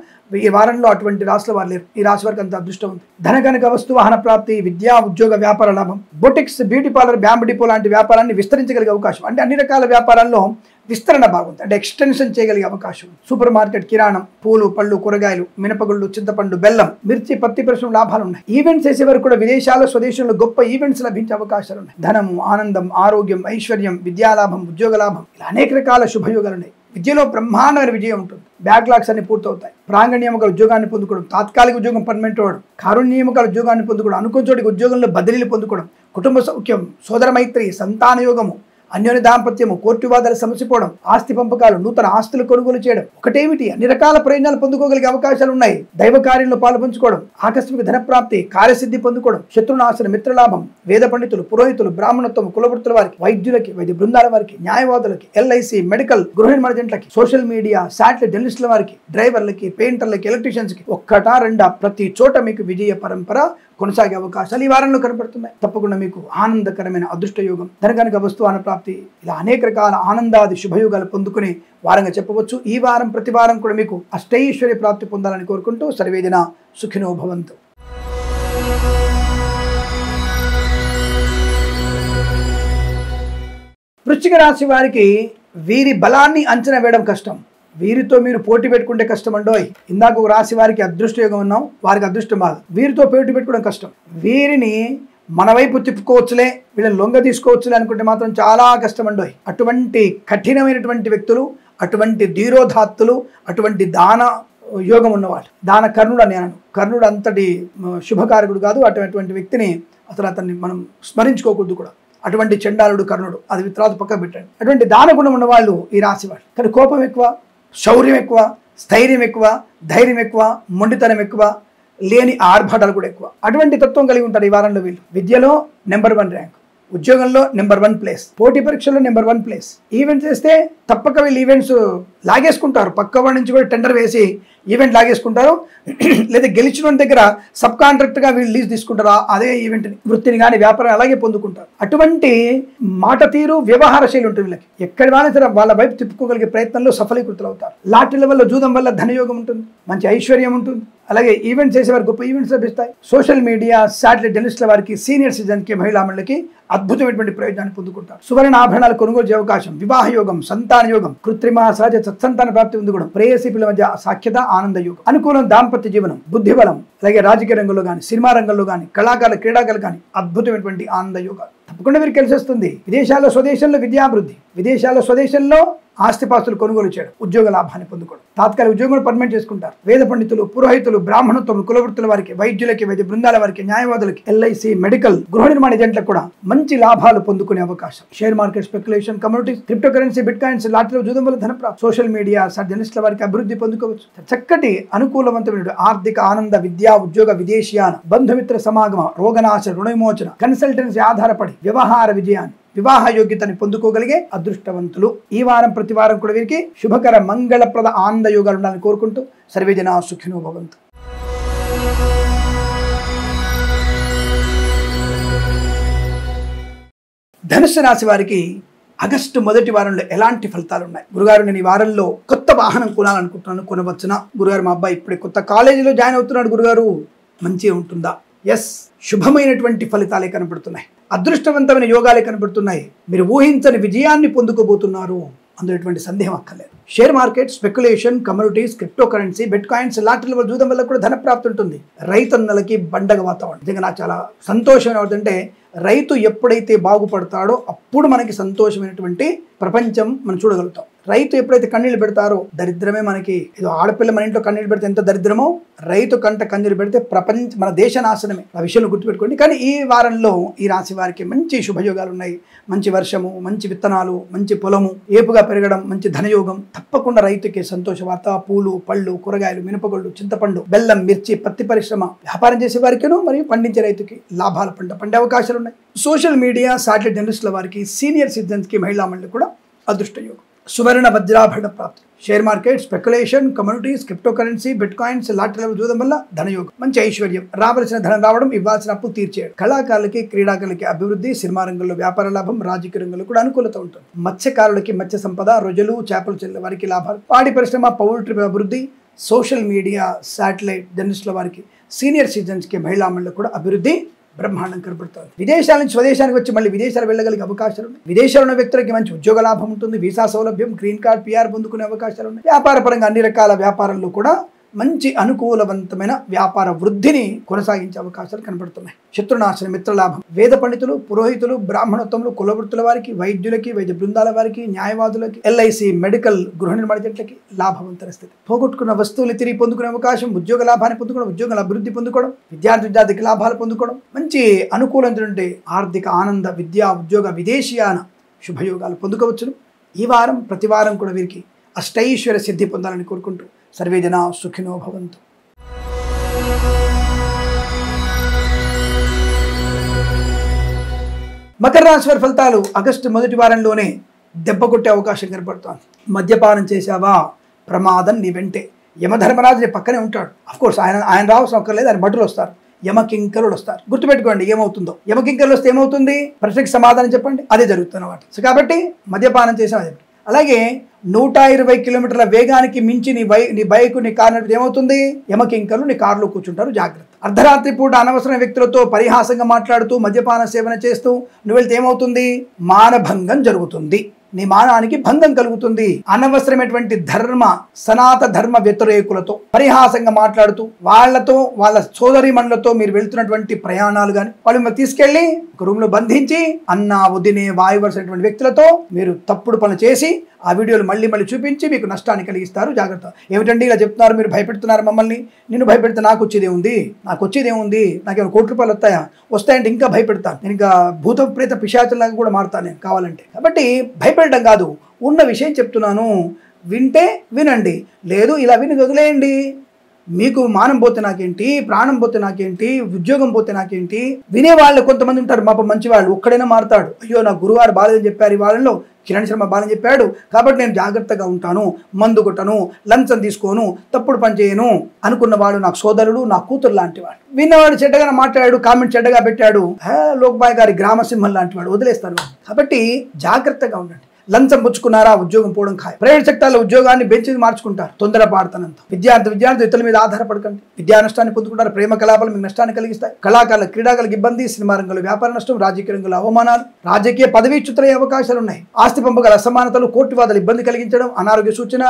ఈ వారంలో అటువంటి రాశుల వారు లేరు. ఈ రాశి వారికి అంత అదృష్టం ఉంది. ధనకనక వస్తు వాహన ప్రాప్తి, విద్యా ఉద్యోగ వ్యాపార లాభం, boutiques, beauty parlour, bamboo depot లాంటి వ్యాపారాన్ని విస్తరించగలిగే అవకాశం, అంటే అన్ని రకాల వ్యాపారాల్లో విస్తరణ బాగుంది, అంటే ఎక్స్టెన్షన్ చేయగలిగే అవకాశం. సూపర్ మార్కెట్, కిరాణం, పూలు పళ్ళు, కూరగాయలు, మినపగుళ్ళు, చింతపండు, బెల్లం, మిర్చి, పత్తి పరిశ్రమ లాభాలు ఉన్నాయి. ఈవెంట్స్ చేసేవారు కూడా విదేశాల్లో, స్వదేశంలో గొప్ప ఈవెంట్స్ లభించే అవకాశాలు ఉన్నాయి. ధనము, ఆనందం, ఆరోగ్యం, ఐశ్వర్యం, విద్యాలాభం, ఉద్యోగ లాభం, ఇలా అనేక రకాల శుభయోగాలు ఉన్నాయి. విద్యలో బ్రహ్మాండమైన విజయం ఉంటుంది. బ్యాక్లాగ్స్ అన్ని పూర్తవుతాయి. ప్రాంగణ నియామకాల ఉద్యోగాన్ని పొందుకోవడం, తాత్కాలిక ఉద్యోగం పర్మనెంట్ అవ్వడం, కారుణ్య నియామకాల ఉద్యోగాన్ని పొందుకోవడం, అనుకున్న చోటికి ఉద్యోగంలో బదిలీలు పొందుకోవడం, కుటుంబ సౌఖ్యం, సోదర మైత్రి, సంతాన యోగము, అన్యోన్య దాంపత్యము, కోర్టు వివాదాలు సమసిపోవడం, ఆస్తి పంపకాలు, నూతన ఆస్తులు కొనుగోలు చేయడం, ఒకటేమిటి అన్ని రకాల ప్రయోజనాలు పొందుకోగలిగే అవకాశాలు ఉన్నాయి. దైవ కార్యంలో పాల్పంచుకోవడం, ఆకస్మిక ధన ప్రాప్తి, కార్యసిద్ధి పొందుకోవడం, శత్రునాశన, మిత్రలాభం, వేద పండితులు, పురోహితులు, బ్రాహ్మణత్వం, కులవృత్తుల వారికి, వైద్యులకి, వైద్య బృందాల వారికి, న్యాయవాదులకి, ఎల్ఐసి, మెడికల్, గృహ నిర్మాణ ఏజెంట్లకి, సోషల్ మీడియా, శాటిలైట్ జర్నలిస్టుల వారికి, డ్రైవర్లకి, పెయింటర్లకి, ఎలక్ట్రీషియన్స్ కి, ఒక్కటా రెండా ప్రతి చోట మీకు విజయ పరంపర కొనసాగే అవకాశాలు ఈ వారంలో కనపడుతున్నాయి. తప్పకుండా మీకు ఆనందకరమైన అదృష్ట యోగం, ధనకనక వస్తువాన ప్రాప్తి, ఇలా అనేక రకాల ఆనందాది శుభయోగాలు పొందుకునే వారంగా చెప్పవచ్చు. ఈ వారం ప్రతి వారం కూడా మీకు అష్టైశ్వర్య ప్రాప్తి పొందాలని కోరుకుంటూ సర్వేజన సుఖినో భవంతు. వృశ్చిక రాశి వారికి వీరి బలాన్ని అంచనా వేయడం కష్టం. వీరితో మీరు పోటీ పెట్టుకుంటే కష్టం అండోయ్. ఇందాక ఒక రాశి వారికి అదృష్ట యోగం ఉన్నాం, వారికి అదృష్టం బాగా. వీరితో పోటీ పెట్టుకోవడం కష్టం. వీరిని మన వైపు తిప్పుకోవచ్చులే, వీళ్ళని లొంగ తీసుకోవచ్చులే అనుకుంటే మాత్రం చాలా కష్టం అండోయ్. అటువంటి కఠినమైనటువంటి వ్యక్తులు, అటువంటి ధీరోధాత్తులు, అటువంటి దాన యోగం ఉన్నవాళ్ళు, దాన కర్ణుడు అని అన్నాను. కర్ణుడు అంతటి శుభకారకుడు కాదు. అటువంటి వ్యక్తిని అసలు అతన్ని మనం స్మరించుకోకూడదు కూడా. అటువంటి చండాలుడు కర్ణుడు, అది తర్వాత పక్కకు పెట్టండి. అటువంటి దాన గుణం ఉన్న వాళ్ళు ఈ రాశి వాళ్ళు. కానీ కోపం ఎక్కువ, శౌర్యం ఎక్కువ, స్థైర్యం ఎక్కువ, ధైర్యం ఎక్కువ, మొండితనం ఎక్కువ, లేని ఆర్భాటాలు కూడా ఎక్కువ. అటువంటి తత్వం కలిగి ఉంటారు ఈ వారంలో వీళ్ళు. విద్యలో నెంబర్ 1 ర్యాంక్, ఉద్యోగంలో నెంబర్ 1 ప్లేస్, పోటీ పరీక్షల్లో నెంబర్ 1 ప్లేస్. ఈవెంట్స్ చేస్తే తప్పక వీళ్ళు ఈవెంట్స్ లాగేసుకుంటారు. పక్క వాడి నుంచి కూడా టెండర్ వేసి ఈవెంట్ లాగేసుకుంటారు. లేదా గెలిచిన దగ్గర సబ్ కాంట్రాక్ట్గా వీళ్ళు లీజ్ తీసుకుంటారు అదే ఈవెంట్ని, వృత్తిని కానీ వ్యాపారం అలాగే పొందుకుంటారు. అటువంటి మాట తీరు, వ్యవహార శైలి ఉంటుంది వీళ్ళకి. ఎక్కడి వాళ్ళని సరే వాళ్ళ వైపు తిప్పుకోగలిగే ప్రయత్నంలో సఫలీకృతులు అవుతారు. లాటరీల వల్ల, జూదం వల్ల ధనయోగం ఉంటుంది, మంచి ఐశ్వర్యం ఉంటుంది. అలాగే ఈవెంట్స్ చేసేవారు గొప్ప ఈవెంట్స్ లభిస్తాయి. సోషల్ మీడియా, శాటిలైట్ జర్నలిస్టుల వారికి, సీనియర్ సిటిజన్కి, మహిళా మండలికి అద్భుతమైనటువంటి ప్రయోజనాన్ని పొందుకుంటారు. సువర్ణ ఆభరణాలు కొనుగోలు చేసే అవకాశం, వివాహ యోగం, సంతాన యోగం, కృత్రిమ సహజ సత్సంతాన ప్రాప్తి ఉంది కూడా, ప్రేయసి పిల్లల మధ్య సాఖ్యత, ఆనంద యోగం, అనుకూలం దాంపత్య జీవనం, బుద్ధిబలం, అలాగే రాజకీయ రంగంలో కానీ, సినిమా రంగంలో కానీ, కళాకారులు, క్రీడాకారులు కానీ అద్భుతమైనటువంటి ఆనంద యోగాలు. తప్పకుండా మీరు కలిసి వస్తుంది. విదేశాల్లో, స్వదేశంలో విద్యాభివృద్ధి, విదేశాల్లో, స్వదేశంలో ఆస్తిపాస్తులు కొనుగోలు చేయడం, ఉద్యోగ లాభాన్ని పొందుకోవడం, తాత్కాలిక ఉద్యోగం పర్మనెంట్ చేసుకుంటారు. వేద పండితులు, పురోహితులు, బ్రాహ్మణత్వం, కులవృత్తుల వారికి, వైద్యులకి, వైద్య బృందాల వారికి, న్యాయవాదులకి, ఎల్ఐసి, మెడికల్, గృహ నిర్మాణ ఏజెంట్లకు కూడా మంచి లాభాలు పొందుకునే అవకాశం. Share market, speculation, communities, cryptocurrency, bitcoins, లాటరీలో జూదం వల్ల ధన ప్రాప్తి, సోషల్ మీడియా, జర్నలిస్టుల వారికి అభివృద్ధి పొందుకోవచ్చు. చక్కటి అనుకూలవంతమైన ఆర్థిక ఆనంద, విద్యా ఉద్యోగ విదేశీయాన, బంధుమిత్ర సమాగమ, రోగనాశ, రుణ విమోచన, కన్సల్టెన్సీ ఆధారపడి వ్యవహార విజయాన్ని, వివాహ యోగ్యతని పొందుకోగలిగే అదృష్టవంతులు. ఈ వారం ప్రతి వారం కూడా వీరికి శుభకర మంగళప్రద ఆనంద యోగాలు ఉండాలని కోరుకుంటూ సర్వే జనా సుఖినో భవంతు. ధనుస్సు రాశి వారికి ఆగస్టు మొదటి వారంలో ఎలాంటి ఫలితాలు ఉన్నాయి? గురుగారు, నేను ఈ వారంలో కొత్త వాహనం కొనాలనుకుంటున్నాను, కొనవచ్చునా? గురుగారు, మా అబ్బాయి ఇప్పుడే కొత్త కాలేజీలో జాయిన్ అవుతున్నాడు గురుగారు, మంచిగా ఉంటుందా? ఎస్, శుభమైనటువంటి ఫలితాలే కనబడుతున్నాయి, అదృష్టవంతమైన యోగాలే కనబడుతున్నాయి. మీరు ఊహించని విజయాన్ని పొందుకోబోతున్నారు, అందులో ఎటువంటి సందేహం అక్కర్లేదు. Share market, speculation, communities, cryptocurrency, bitcoins, లాటరీల వల్ల చూడడం వల్ల కూడా ధన ప్రాప్తి ఉంటుంది. రైతన్నలకి బండగ వాతావరణం. నిజంగా నాకు చాలా సంతోషమైన ఏంటంటే, రైతు ఎప్పుడైతే బాగుపడతాడో అప్పుడు మనకి సంతోషమైనటువంటి ప్రపంచం మనం చూడగలుగుతాం. రైతు ఎప్పుడైతే కన్నీళ్లు పెడతారో దరిద్రమే మనకి. ఏదో ఆడపిల్ల మన ఇంట్లో కన్నీళ్లు పెడితే ఎంత దరిద్రమో, రైతు కంట కన్నీళ్లు పెడితే మన దేశ నాశనమే. ఆ విషయంలో గుర్తుపెట్టుకోండి. కానీ ఈ వారంలో ఈ రాశి వారికి మంచి శుభయోగాలు ఉన్నాయి. మంచి వర్షము, మంచి విత్తనాలు, మంచి పొలము ఏపుగా పెరగడం, మంచి ధనయోగం. తప్పకుండా రైతుకి సంతోష వార్త. పూలు, పళ్ళు, కూరగాయలు, మినపగొళ్ళు, చింతపండు, బెల్లం, మిర్చి, పత్తి పరిశ్రమ, వ్యాపారం చేసే వారికిను మరియు పండించే రైతుకి లాభాల పండే అవకాశాలు ఉన్నాయి. సోషల్ మీడియా, సాటిలైట్ జర్నలిస్టుల వారికి, సీనియర్ సిటిజన్స్ కి, మహిళా మండలి కూడా అదృష్ట యోగం. సువర్ణ వజ్రాభరణ ప్రాప్తి. Share market, speculation, communities, cryptocurrency, bitcoins, లాటరీల చూడడం వల్ల ధనయోగం. మంచి ఐశ్వర్యం, రావాల్సిన ధనం రావడం, ఇవ్వాల్సిన అప్పు తీర్చేయడం. కళాకారులకి, క్రీడాకారులకి అభివృద్ధి, సినిమా రంగంలో వ్యాపార లాభం, రాజకీయ రంగంలో కూడా అనుకూలత ఉంటుంది. మత్స్యకారులకి మత్స్య సంపద, రొయ్యలు, చేపలు చెల్లె వారికి లాభాలు. పాడి పరిశ్రమ, పౌల్ట్రీ అభివృద్ధి. సోషల్ మీడియా, శాటిలైట్ జర్నలిస్టుల వారికి, సీనియర్ సిటిజన్స్ కి, మహిళా మండలి కూడా అభివృద్ధి బ్రహ్మాండం కనబడుతుంది. విదేశాల నుంచి స్వదేశానికి వచ్చి మళ్ళీ విదేశాలు వెళ్ళగలిగే అవకాశాలు ఉన్నాయి. విదేశాల్లో ఉన్న వ్యక్తులకి మంచి ఉద్యోగ లాభం ఉంటుంది. వీసా సౌలభ్యం, గ్రీన్ కార్డ్, పిఆర్ పొందుకునే అవకాశాలు ఉన్నాయి. వ్యాపార పరంగా అన్ని రకాల వ్యాపారాల్లో కూడా మంచి అనుకూలవంతమైన వ్యాపార వృద్ధిని కొనసాగించే అవకాశాలు కనబడుతున్నాయి. శత్రునాశనం, మిత్రలాభం. వేద పండితులు, పురోహితులు, బ్రాహ్మణోత్తములు, కులవృత్తుల వారికి, వైద్యులకి, వైద్య బృందాల వారికి, న్యాయవాదులకి, ఎల్ఐసి, మెడికల్, గృహ నిర్మాణ జట్లకి లాభవంతర స్థితి. పోగొట్టుకున్న వస్తువులు తిరిగి పొందుకునే అవకాశం, ఉద్యోగ లాభాన్ని పొందుకోవడం, ఉద్యోగాల అభివృద్ధి పొందుకోవడం, విద్యార్థికి లాభాలు పొందుకోవడం, మంచి అనుకూలమైనటువంటి ఆర్థిక ఆనంద, విద్యా, ఉద్యోగ, విదేశీయాన శుభయోగాలు పొందుకోవచ్చును. ఈ వారం ప్రతి వారం కూడా వీరికి అష్టైశ్వర్య సిద్ధి పొందాలని కోరుకుంటూ సర్వే జనా సుఖినో భవంతు. మకర రాశి వారి ఫలితాలు ఆగస్టు మొదటి వారంలోనే దెబ్బ కొట్టే అవకాశం కనబడుతోంది. మద్యపానం చేశావా, ప్రమాదం నీ వెంటే. యమధర్మరాజు నీ పక్కనే ఉంటాడు. అఫ్కోర్స్ ఆయన రావాల్సిన అక్కర్లేదు, ఆయన భటులు వస్తారు, యమకింకరులు వస్తారు. గుర్తుపెట్టుకోండి ఏమవుతుందో. యమకింకరులు వస్తే ఏమవుతుంది? ప్రశ్నకి సమాధానం చెప్పండి. అదే జరుగుతున్నమాట. సో కాబట్టి మద్యపానం చేసాం. అలాగే 120 కిలోమీటర్ల వేగానికి మించి నీ బైక్, నీ కారు నడిపితే ఏమవుతుంది? యమకింకర్లు నీ కారులో కూర్చుంటారు, జాగ్రత్త. అర్ధరాత్రి పూట అనవసరమైన వ్యక్తులతో పరిహాసంగా మాట్లాడుతూ, మద్యపాన సేవన చేస్తూ నువ్వు వెళ్తే ఏమవుతుంది? మానభంగం జరుగుతుంది, నీ మానానికి భంగం కలుగుతుంది. అనవసరమైనటువంటి సనాతన ధర్మ వ్యతిరేకులతో పరిహాసంగా మాట్లాడుతూ, వాళ్ళ సోదరి మనులతో మీరు వెళ్తున్నటువంటి ప్రయాణాలు కానీ, వాళ్ళు తీసుకెళ్లి ఒక రూమ్ లో బంధించి అన్న వదినే వాయువలసినటువంటి వ్యక్తులతో మీరు తప్పుడు పనులు చేసి ఆ వీడియోలు మళ్ళీ చూపించి మీకు నష్టాన్ని కలిగిస్తారు, జాగ్రత్త. ఏమిటండి ఇలా చెప్తున్నారు, మీరు భయపెడుతున్నారు మమ్మల్ని? నిన్ను భయపెడితే నాకు వచ్చేదేముంది? నాకేమైనా కోటి రూపాయలు వస్తాయంటే ఇంకా భయపెడతాను నేను. ఇంకా భూత ప్రేత పిశాచులాగా కూడా మారుతాను నేను కావాలంటే. కాబట్టి భయపెట్టడం కాదు, ఉన్న విషయం చెప్తున్నాను, వింటే వినండి, లేదు ఇలా విని వదిలేయండి. మీకు మానం పోతే నాకేంటి, ప్రాణం పోతే నాకేంటి, ఉద్యోగం పోతే నాకేంటి? వినేవాళ్ళు కొంతమంది ఉంటారు, పాపం మంచి వాళ్ళు, ఒక్కడైనా మారుతాడు. అయ్యో నా గురువారు బాలని చెప్పారు, ఈ వాళ్ళలో కిరణ్ శర్మ బాలని చెప్పాడు కాబట్టి నేను జాగ్రత్తగా ఉంటాను, మందు కొట్టను, లంచం తీసుకోను, తప్పుడు పని చేయను అనుకున్నవాడు నాకు సోదరుడు, నా కూతురు లాంటి వాడు. విన్నవాడు చెడ్డగా మాట్లాడాడు, కామెంట్ చెడ్డగా పెట్టాడు, లోక్బాయ్ గారి గ్రామసింహం లాంటి వాడు, వదిలేస్తాను. కాబట్టి జాగ్రత్తగా ఉండండి. లంచం పుచ్చుకున్నారా, ఉద్యోగం పోవడం ఖాయం. ప్రైవేట్ సెక్టార్లో ఉద్యోగాన్ని బెంచి మార్చుకుంటారు, తొందరపాడుతానంత. విద్యార్థి ఇతరుల మీద ఆధారపడకండి, విద్యా నష్టాన్ని పొందుకుంటారు. ప్రేమ కలాపాలు మీకు నష్టాన్ని కలిగిస్తాయి. కళాకారుల, క్రీడాకారులకు ఇబ్బంది, సినిమా రంగంలో వ్యాపార నష్టం, రాజకీయ రంగంలో అవమానాలు, రాజకీయ పదవీచ్యుతులయ్యే అవకాశాలు ఉన్నాయి. ఆస్తి పంపగల అసమానతలు, కోర్టు వాదలు ఇబ్బంది కలిగించడం, అనారోగ్య సూచన,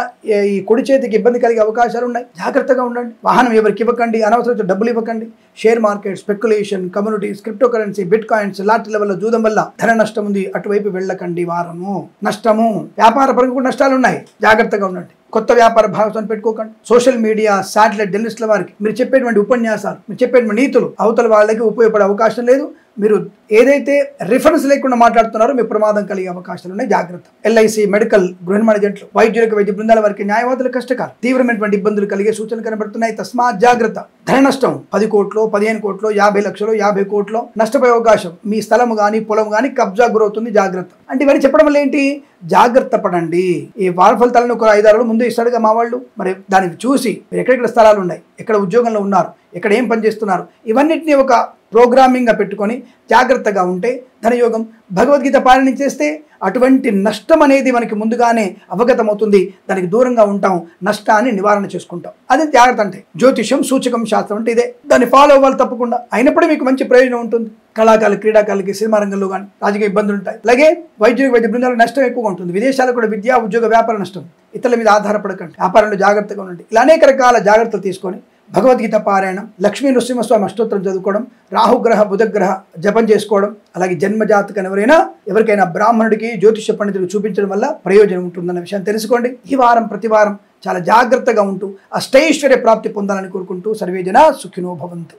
ఈ కుడి చేతికి ఇబ్బంది కలిగే అవకాశాలు ఉన్నాయి, జాగ్రత్తగా ఉండండి. వాహనం ఎవరికి ఇవ్వకండి, అనవసరం డబ్బులు ఇవ్వకండి. Share market, speculation, communities, cryptocurrency, bitcoins, లాటరీల వల్ల జూదం వల్ల ధన నష్టం ఉంది, అటువైపు వెళ్ళకండి. వారము నష్టము, వ్యాపార పరంగా కూడా నష్టాలు ఉన్నాయి, జాగ్రత్తగా ఉండండి. కొత్త వ్యాపార భాగస్వామి పెట్టుకోకండి. సోషల్ మీడియా, శాటిలైట్ జర్నలిస్టుల వారికి మీరు చెప్పేటువంటి ఉపన్యాసాలు, మీరు చెప్పేటువంటి నీతులు అవతల వాళ్ళకి ఉపయోగపడే అవకాశం లేదు. మీరు ఏదైతే రిఫరెన్స్ లేకుండా మాట్లాడుతున్నారో మీ ప్రమాదం కలిగే అవకాశాలు ఉన్నాయి, జాగ్రత్త. ఎల్ఐసి, మెడికల్, గృహ నిర్మాణ ఏజెంట్లు, వైద్యులకు, వైద్య బృందాల వారికి, న్యాయవాదులు కష్టకాలం, తీవ్రమైనటువంటి ఇబ్బందులు కలిగే సూచనలు కనబడుతున్నాయి. తస్మాత్ జాగ్రత్త. ధన నష్టం 10 కోట్లు, 15 కోట్లు, 50 లక్షలు, 50 కోట్లు నష్టపోయే అవకాశం. మీ స్థలం కానీ పొలం కానీ కబ్జా గురవుతుంది, జాగ్రత్త. అంటే ఇవన్నీ చెప్పడం వల్ల ఏంటి? జాగ్రత్త పడండి. ఈ వార ఫలితాలను ఒక 5-6 రోజులు ముందు ఇస్తాడుగా మా వాళ్ళు, మరి దాన్ని చూసి మీరు ఎక్కడెక్కడ స్థలాలు ఉన్నాయి, ఎక్కడ ఉద్యోగంలో ఉన్నారు, ఎక్కడ ఏం పని చేస్తున్నారు, ఇవన్నిటిని ఒక ప్రోగ్రామింగ్గా పెట్టుకొని జాగ్రత్తగా ఉంటే ధనయోగం. భగవద్గీత పారాయణం చేస్తే అటువంటి నష్టం అనేది మనకి ముందుగానే అవగతమవుతుంది, దానికి దూరంగా ఉంటాం, నష్టాన్ని నివారణ చేసుకుంటాం. అదే జాగ్రత్త అంటే. జ్యోతిషం, సూచకం, శాస్త్రం అంటే ఇదే. దాన్ని ఫాలో అవ్వాలి తప్పకుండా. అయినప్పుడే మీకు మంచి ప్రయోజనం ఉంటుంది. కళాకారులు, క్రీడాకారులకి, సినిమా రంగంలో కానీ రాజకీయ ఇబ్బందులు ఉంటాయి. అలాగే వైద్యులకు, వైద్య బృందాలకు నష్టం ఎక్కువగా ఉంటుంది. విదేశాలకు కూడా విద్యా, ఉద్యోగ, వ్యాపార నష్టం. ఇతరుల మీద ఆధారపడకండి, వ్యాపారంలో జాగ్రత్తగా ఉండండి. ఇలా అనేక రకాల జాగ్రత్తలు తీసుకొని భగవద్గీత పారాయణం, లక్ష్మీ నృసింహస్వామి అష్టోత్తరం చదువుకోవడం, రాహుగ్రహ, బుధగ్రహ జపం చేసుకోవడం, అలాగే జన్మజాతకం ఎవరికైనా బ్రాహ్మణుడికి, జ్యోతిష పండితుడికి చూపించడం వల్ల ప్రయోజనం ఉంటుందన్న విషయాన్ని తెలుసుకోండి. ఈ వారం ప్రతి వారం చాలా జాగ్రత్తగా ఉంటూ అష్టైశ్వర్య ప్రాప్తి పొందాలని కోరుకుంటూ సర్వేజన సుఖినో భవంతు.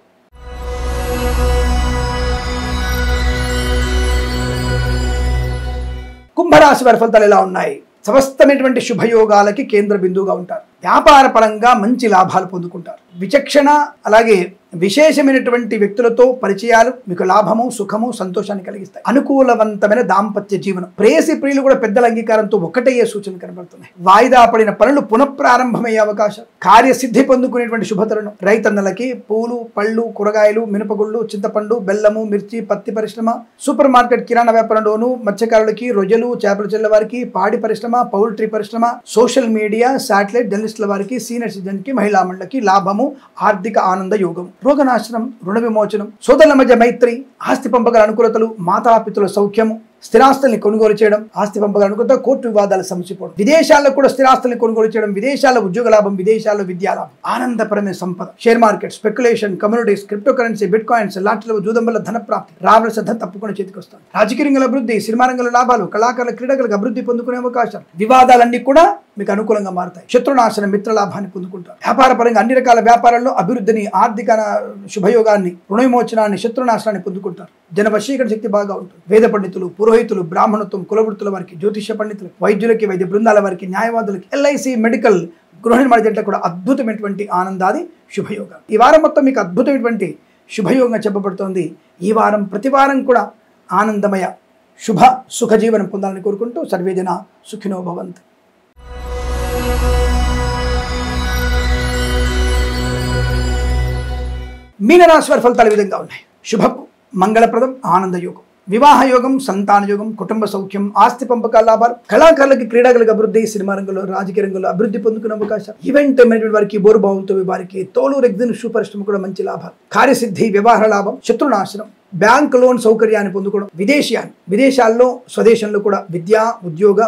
కుంభరాశి వారి ఫలితాలు ఎలా ఉన్నాయి? సమస్తమైనటువంటి శుభయోగాలకి కేంద్ర బిందువుగా ఉంటారు. వ్యాపార పరంగా మంచి లాభాలు పొందుకుంటారు. విచక్షణ, అలాగే విశేషమైనటువంటి వ్యక్తులతో పరిచయాలు మీకు లాభము, సుఖము, సంతోషాన్ని కలిగిస్తాయి. అనుకూలవంతమైన దాంపత్య జీవనం. ప్రేయసి ప్రియులు కూడా పెద్దల అంగీకారంతో ఒకటయ్యే సూచనలు కనబడుతున్నాయి. వాయిదా పడిన పనులు పునఃప్రారంభమయ్యే అవకాశం, కార్యసిద్ధి పొందుకునేటువంటి శుభతరుణం. రైతన్నలకి పూలు, పళ్ళు, కూరగాయలు, మినపగుళ్ళు, చింతపండు, బెల్లము, మిర్చి, పత్తి పరిశ్రమ, సూపర్ మార్కెట్, కిరాణా వ్యాపారంలోను, మత్స్యకారులకి, రొయ్యలు, చేపల చెల్ల వారికి, పాడి పరిశ్రమ, పౌల్ట్రీ పరిశ్రమ, సోషల్ మీడియా, శాటిలైట్ జర్నలిస్టుల వారికి, సీనియర్ సిటిజన్కి, మహిళా మండలికి లాభము, ఆర్థిక ఆనంద యోగం. రోగనాశనం, రుణ విమోచనం, సోదరుల మధ్య మైత్రి, ఆస్తి పంపగల అనుకూలతలు, మాతాపితుల సౌఖ్యము, స్థిరాస్తుల్ని కొనుగోలు చేయడం, ఆస్తి పంపగల అనుకూలత, కోర్టు వివాదాలు సమసిపోవడం, విదేశాల్లో కూడా స్థిరాస్తుల్ని కొనుగోలు చేయడం, విదేశాల్లో ఉద్యోగ లాభం, విదేశాల్లో విద్యా లాభం, ఆనందపరమైన సంపద, share market, speculation, communities, cryptocurrency, bitcoins, లాటరీలో జూదం వల్ల ధన ప్రాప్తి, రావలసిన ధన తప్పకుండా చేతికి వస్తుంది. రాజకీయ రంగంలో అభివృద్ధి, సినిమా రంగంలో లాభాలు, కళాకారుల, క్రీడాకారులకు అభివృద్ధి పొందుకునే అవకాశాలు, వివాదాలన్నీ కూడా మీకు అనుకూలంగా మారుతాయి. శత్రునాశనం, మిత్ర లాభాన్ని పొందుకుంటారు. వ్యాపార పరంగా అన్ని రకాల వ్యాపారాల్లో అభివృద్ధిని, ఆర్థిక శుభయోగాన్ని, రుణ విమోచనాన్ని, శత్రునాశనాన్ని పొందుకుంటారు. జనవశీకరణ శక్తి బాగా ఉంటుంది. వేద పండితులు, పురోహితులు, బ్రాహ్మణత్వం, కులవృత్తుల వారికి, జ్యోతిష పండితులు, వైద్యులకి, వైద్య బృందాల వారికి, న్యాయవాదులకి, ఎల్ఐసి, మెడికల్, గృహ నిర్మాణ జంటలకు కూడా అద్భుతమైనటువంటి ఆనందాది శుభయోగాలు. ఈ వారం మొత్తం మీకు అద్భుతమైనటువంటి శుభయోగంగా చెప్పబడుతోంది. ఈ వారం ప్రతి వారం కూడా ఆనందమయ శుభ సుఖ జీవనం పొందాలని కోరుకుంటూ సర్వేజన సుఖినో భవంతు. మీనరాశి వారి ఫలితాలు ఈ విధంగా ఉన్నాయి. శుభం, మంగళప్రదం, ఆనందయోగం, వివాహ యోగం, సంతాన యోగం, కుటుంబ సౌఖ్యం, ఆస్తి పంపకాల లాభాలు, కళాకారులకి, క్రీడాకారులకు అభివృద్ధి, సినిమా రంగంలో, రాజకీయ రంగంలో అభివృద్ధి పొందుకునే అవకాశం, ఈవెంట్ మేనేజ్మెంట్ వారికి, బోరుబావులతో వారికి, తోలు రెగ్జిన్ షూ పరిశ్రమ కూడా మంచి లాభాలు, కార్యసిద్ధి, వ్యవహార లాభం, శత్రునాశనం, బ్యాంక్ లోన్ సౌకర్యాన్ని పొందుకోవడం, విదేశాల్లో, స్వదేశంలో కూడా విద్యా, ఉద్యోగ,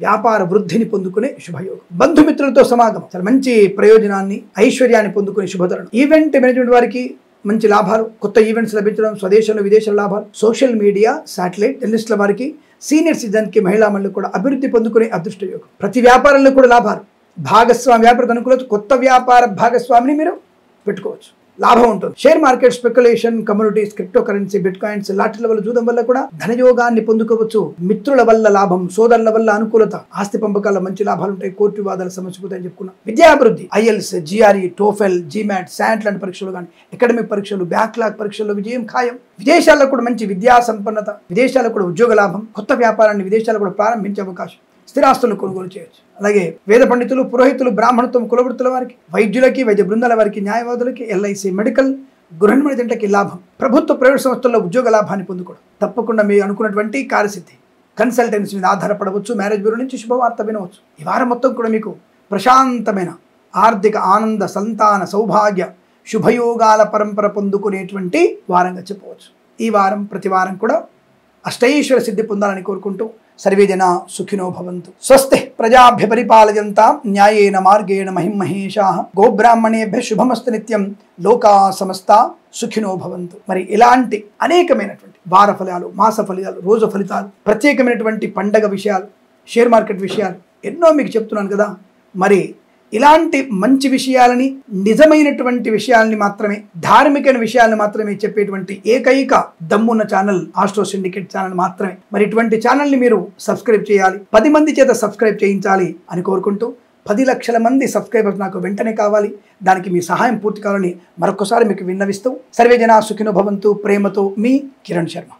వ్యాపార వృద్ధిని పొందుకునే శుభయోగం, బంధుమిత్రులతో సమాగమం, చాలా మంచి ప్రయోజనాన్ని, ఐశ్వర్యాన్ని పొందుకునే శుభతరుణం, ఈవెంట్ మేనేజ్మెంట్ వారికి మంచి లాభాలు, కొత్త ఈవెంట్స్ లభించడం, స్వదేశంలో, విదేశాల లాభాలు, సోషల్ మీడియా, శాటిలైట్ జర్నలిస్టుల వారికి, సీనియర్ సిటిజన్కి, మహిళా మండలికి కూడా అభివృద్ధి పొందుకునే అదృష్ట యోగం, ప్రతి వ్యాపారంలో కూడా లాభాలు, భాగస్వామి వ్యాపార అనుకూలత, కొత్త వ్యాపార భాగస్వామిని మీరు పెట్టుకోవచ్చు, లాభం ఉంటుంది. Share market, speculation, communities, cryptocurrency, bitcoins, లాటరీల వల్ల జూదం వల్ల కూడా ధనయోగాన్ని పొందుకోవచ్చు. మిత్రుల వల్ల లాభం, సోదరుల వల్ల అనుకూలత, ఆస్తి పంపకాల మంచి లాభాలు ఉంటాయి. కోర్టు వివాదాలు సమసిపోతాయని చెప్పుకున్నాం. విద్యాభివృద్ధి, IELTS, GRE, TOEFL, GMAT, SAT లాంటి పరీక్షలు కానీ, అకాడమిక్ పరీక్షలు, బ్యాక్లాగ్ పరీక్షల్లో విజయం ఖాయం. విదేశాల్లో కూడా మంచి విద్యా సంపన్నత, విదేశాల్లో కూడా ఉద్యోగ లాభం, కొత్త వ్యాపారాన్ని విదేశాల్లో కూడా ప్రారంభించే అవకాశం, స్థిరాస్తులను కొనుగోలు చేయొచ్చు. అలాగే వేద పండితులు, పురోహితులు, బ్రాహ్మణత్వం, కులవృత్తుల వారికి, వైద్యులకి, వైద్య బృందాల వారికి, న్యాయవాదులకి, ఎల్ఐసి, మెడికల్, గృహ నిర్మాణ జంటకి లాభం, ప్రభుత్వ ప్రైవేట్ సంస్థల్లో ఉద్యోగ లాభాన్ని పొందుకోవడం, తప్పకుండా మీరు అనుకున్నటువంటి కార్యసిద్ధి, కన్సల్టెన్సీ మీద ఆధారపడవచ్చు, మ్యారేజ్ బ్యూరో నుంచి శుభవార్త వినవచ్చు. ఈ వారం మొత్తం కూడా మీకు ప్రశాంతమైన ఆర్థిక ఆనంద, సంతాన సౌభాగ్య, శుభయోగాల పరంపర పొందుకునేటువంటి వారంగా చెప్పవచ్చు. ఈ వారం ప్రతి వారం కూడా అష్టైశ్వర సిద్ధి పొందాలని కోరుకుంటూ సర్వేజన సుఖినో భవంతు. స్వస్తి ప్రజాభ్య పరిపాలయంతాం న్యాయేన మార్గేణ మహిమహేషాః గోబ్రాహ్మణేభ్య శుభమస్తు నిత్యం లోకా సమస్తా సుఖినో భవంతు. మరి ఇలాంటి అనేకమైనటువంటి వార ఫలాలు, మాస ఫలితాలు, రోజు ఫలితాలు, ప్రత్యేకమైనటువంటి పండగ విషయాలు, షేర్ మార్కెట్ విషయాలు ఎన్నో మీకు చెప్తున్నాను కదా. మరి ఇలాంటి మంచి విషయాలని, నిజమైనటువంటి విషయాలని మాత్రమే, ధార్మిక విషయాలను మాత్రమే చెప్పేటువంటి ఏకైక దమ్మున్న ఛానల్ ఆస్ట్రో సిండికేట్ ఛానల్ మాత్రమే. మరి ఇటువంటి ఛానల్ని మీరు సబ్స్క్రైబ్ చేయాలి, 10 మంది చేత సబ్స్క్రైబ్ చేయించాలి అని కోరుకుంటూ, 10 లక్షల మంది సబ్స్క్రైబర్స్ నాకు వెంటనే కావాలి, దానికి మీ సహాయం పూర్తి కావాలని మరొకసారి మీకు విన్నవిస్తూ, సర్వే జనా సుఖినో భవంతు. ప్రేమతో మీ కిరణ్ శర్మ.